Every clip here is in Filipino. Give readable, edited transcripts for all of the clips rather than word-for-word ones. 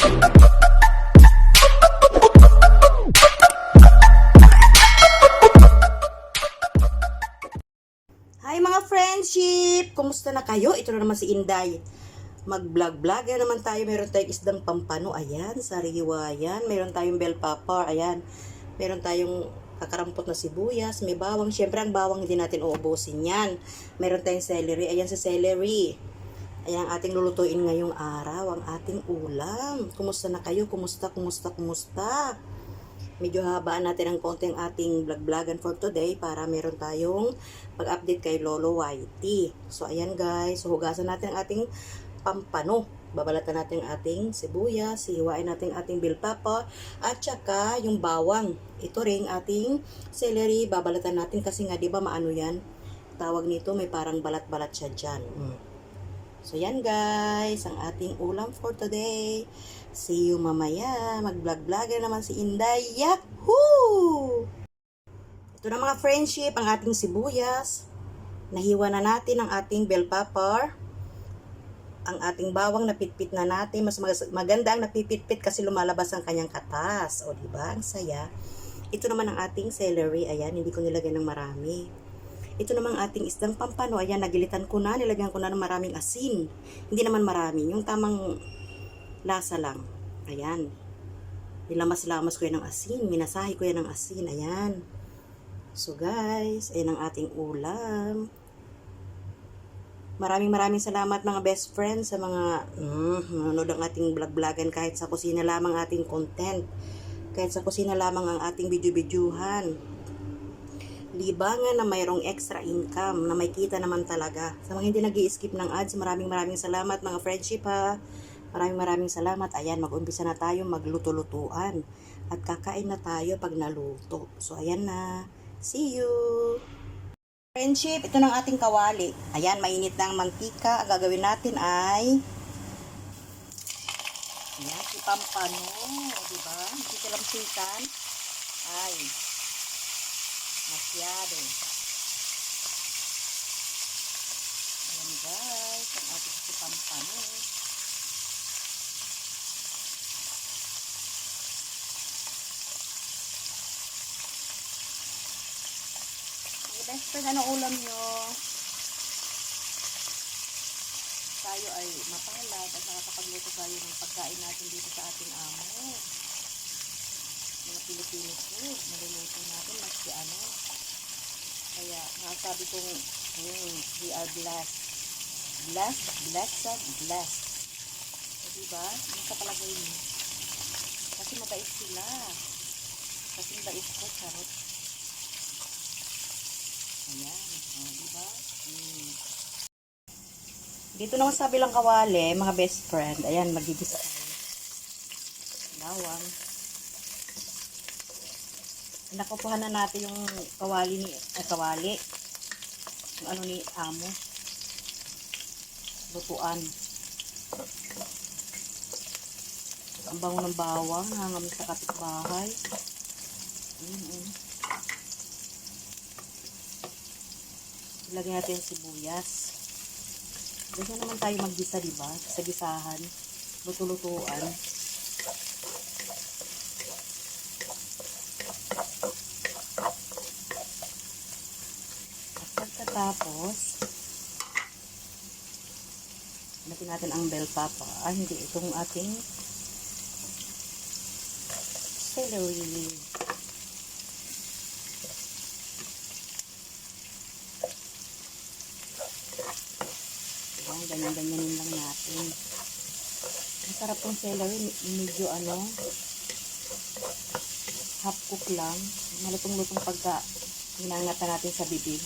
Hi mga friendship! Kumusta na kayo? Ito na naman si Inday. Mag-vlog-vlog na naman tayo. Meron tayong isdang pampano. Ayan, sariwa yan. Meron tayong bell pepper. Ayan. Meron tayong kakarampot na sibuyas. May bawang. Siyempre, ang bawang hindi natin uubusin yan. Meron tayong celery. Ayan sa celery. Ayan ang ating lulutuin ngayong araw. Ang ating ulam. Kumusta na kayo? Kumusta? Medyo habaan natin ang konti ang ating vlog-vlogan for today para meron tayong pag-update kay Lolo Whitey. So, ayan guys. So, hugasan natin ang ating pampano. Babalatan natin ang ating sibuyas. Hiwain natin ang ating bell pepper. At saka yung bawang. Ito ring ating celery. Babalatan natin kasi nga, di ba maano yan? Tawag nito, may parang balat-balat siya dyan. So, yan guys. Ang ating ulam for today. See you mamaya. Mag-vlog-vlogger naman si Inday. Yahoo! Ito na mga friendship, ang ating sibuyas. Nahiwa na natin ang ating bell pepper. Ang ating bawang napitpit na natin. Mas maganda ang napipitpit kasi lumalabas ang kanyang katas. O diba? Ang saya. Ito naman ang ating celery. Ayan, hindi ko nilagay ng marami. Ito naman ang ating isdang pampano. Ayan, nagilitan ko na. Nilagyan ko na ng maraming asin. Hindi naman marami. Yung tamang lasa lang. Ayan. Nilamas-lamas ko yan ng asin. Minasahe ko yan ng asin. Ayan. So guys, ayan ang ating ulam. Maraming salamat mga best friends sa mga nanonood ang ating vlog-vlogan kahit sa kusina lamang ating content. Kahit sa kusina lamang ang ating video-videohan. Libangan na mayroong extra income na may kita naman talaga. Sa mga hindi nag-i-skip ng ads, maraming salamat mga friendship ha. Maraming salamat. Ayan, mag-umpisa na tayo magluto-lutuan. At kakain na tayo pag naluto. So, ayan na. See you! Friendship, ito ng ating kawali. Ayan, mainit na ang mantika. Ang gagawin natin ay ayan, si pampano. Diba? Hindi kalamsikan. Ay, masyado. Ayan guys, ang ating si pampano. Best friend, anong ulam nyo? Tayo ay mapalad at nakakapagluto tayo ng pagkain natin dito sa ating amo. Mga Pilipino food, maluluto natin maski ano. Kaya nakasabi kong we are blessed. Blessed. O diba? Ano sa palagay mo? Kasi mabait sila. Kasi mabait ko, charot. Ayan, diba? Dito naman sa bilang kawali, mga best friend. Ayan, magigisa tayo. Bawang. Nakukuha na natin yung kawali yung ano ni amo. Lutuan. Ang bango ng bawang, hanggang sa kapitbahay. Ilagay natin yung sibuyas. Diyan naman tayo maggisa, diba? Sa gisahan. Luto-lutuan. At pagkatapos, natin natin ang bell pepper. Hindi. Itong ating celery. Ganyan-ganyanin lang natin. Masarap yung celery. Medyo half cook lang. Malutong-lutong pagka hinangatan natin sa bibig.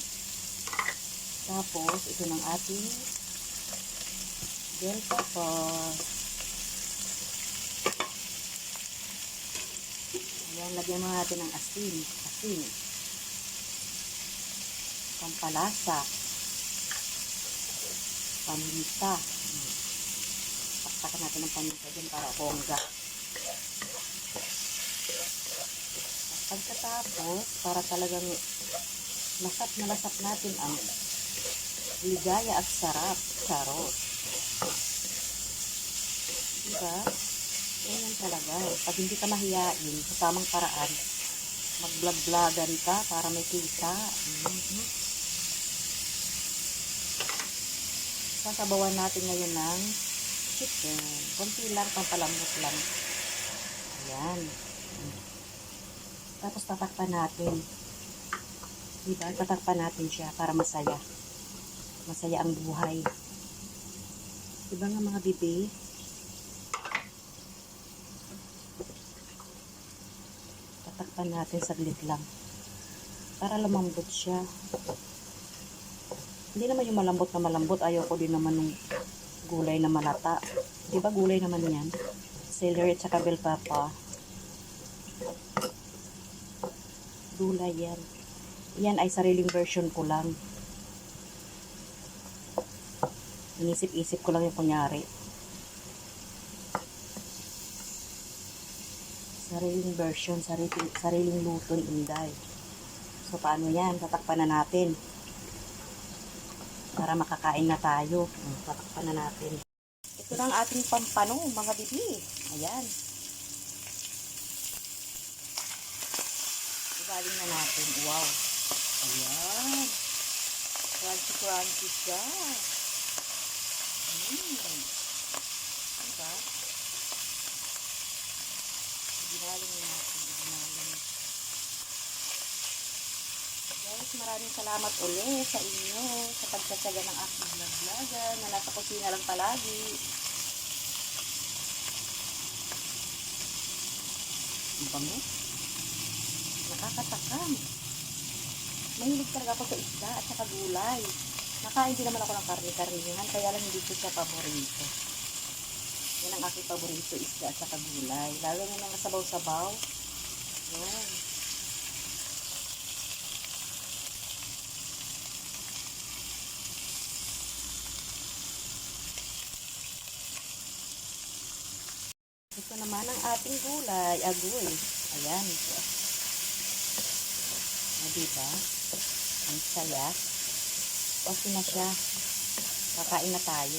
Tapos, ito ng ating bell pepper. Ayan, lagyan mo natin ng asin. Pampalasa. Paminta. Paksakan natin ng paminta dyan para bongga. At pagkatapos, para talagang lasap natin ang ligaya at sarap. Charot. Diba? Ganyan talaga. Pag hindi ka mahiyain, sa tamang paraan, mag-vlog-vlogan ka para may kita. Sasabawan natin ngayon ng chicken. Kunti lang, pampalambot lang. Ayan. Tapos tatakpan natin. Diba? Tatakpan natin siya para masaya. Masaya ang buhay. Diba nga mga bibi? Tatakpan natin saglit lang. Para lumambot siya. Hindi naman yung malambot na malambot. Ayoko din naman ng gulay na malata. Diba gulay naman yan? Celery at saka bell pepper. Gulay yan. Yan ay sariling version ko lang. Inisip-isip ko lang yung kunyari. Sariling version, sariling luto ni Inday. So, paano yan? Tatakpan na natin. Para makakain na tayo. Tatakpan na natin. Ito na ang ating pampano, mga bibi. Ayan. Ibaling na natin. Wow. Ayan. Crunchy siya. Diba? Ibaling na natin. Guys, maraming salamat ulit sa inyo sa pagsasaga ng aking vlog-vlogan na nasa kusina lang palagi. Ang bango. Nakakatakam. Mahilig talaga ako sa isda at saka gulay. Nakain din naman ako ng karne-karnihan, kaya lang hindi ko siya paborito. Yan ang aking paborito, isda at saka gulay. Lalo na mga sabaw-sabaw. Yan. Ito naman ang ating gulay, agoy. Ayan. Diba? Ang saya. Okay na siya. Kakain na tayo.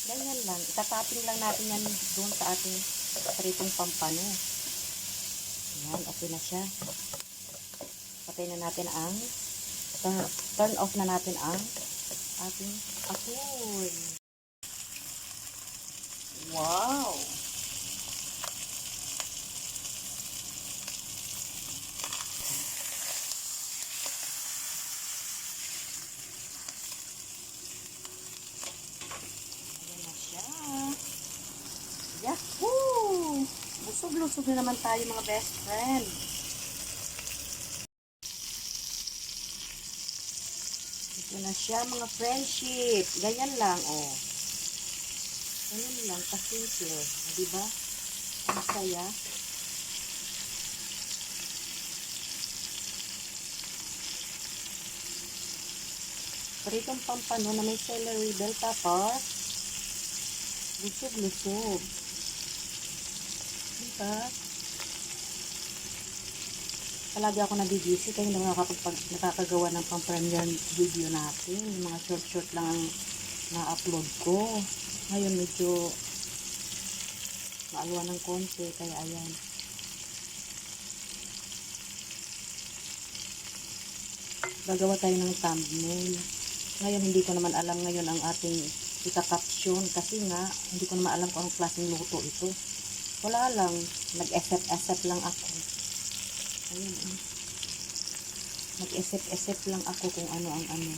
Ganyan lang. Itatapping lang natin yan doon sa ating pritong pampano. Ayan, okay na siya. Patay na natin ang turn off na natin ang ating apoy. Wow! Yahoo! Busog-lusog na naman tayo mga best friend. Ito na siya mga friendship. Ganyan lang, oh. Ganyan lang, kasimple. Diba? Ang saya. Paritong pampano na may celery, bell pepper. Lusog-lusog. Diba? Palagi ako nabibisi kaya hindi nakakagawa ng pang-premiere video natin. Yung mga short-short lang ang na-upload ko. Ngayon medyo maaluan ng konti kaya ayan. Gagawa tayo ng thumbnail. Ngayon hindi ko naman alam ngayon ang ating ika-caption kasi nga hindi ko naman alam kung anong klaseng luto ito. Wala lang, nag-esep-esep lang ako. Ayun, nag-esep-esep lang ako kung ano ang ano.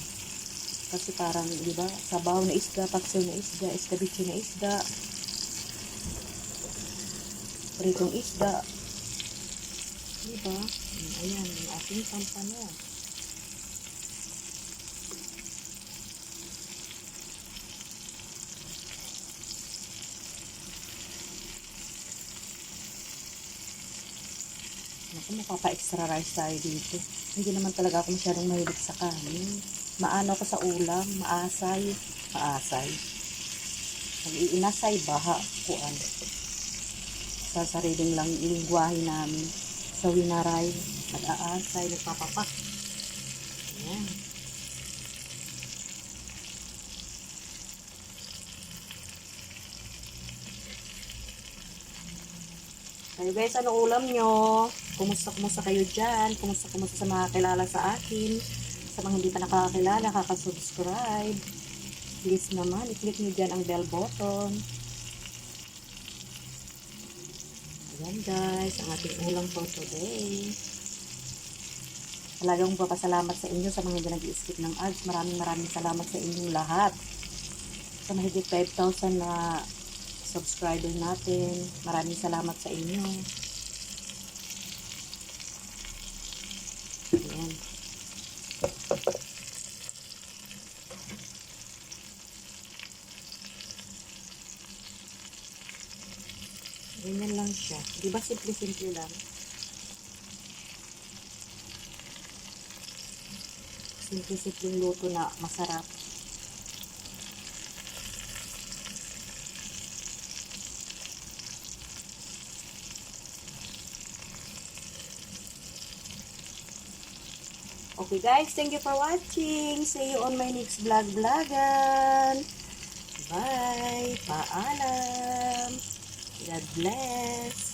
Kasi parang, di ba, sabaw na isda, paksiw na isda, escabeche na isda, pritong isda. Di ba? Ayan, yung ating pampano. Naku, mapapa-extra rice tayo dito. Hindi naman talaga ako masyadong mahilig sa kanin. Maano ako sa ulam, maasay. Mag-iinasay, baha, kuan. Sa sariling lang lingwahe namin. Sa winaray, nag-aasay, nagpapapak. Ayan. Kayo guys, ano ulam nyo? Kumusta kayo dyan? Kumusta sa mga kilala sa akin? Sa mga hindi pa nakakakilala, kakasubscribe. Please naman, i-click nyo dyan ang bell button. Ayan guys, ang ating ulam for today. Talagang papasalamat sa inyo sa mga hindi nag-i-skip ng ads. Maraming salamat sa inyong lahat. Sa mahigit 5,000 na subscriber natin. Maraming salamat sa inyo. Ayan. Ganyan lang siya. Diba simple lang? Simple luto na masarap. Okay guys, thank you for watching. See you on my next vlogan. Bye. Paalam. God bless.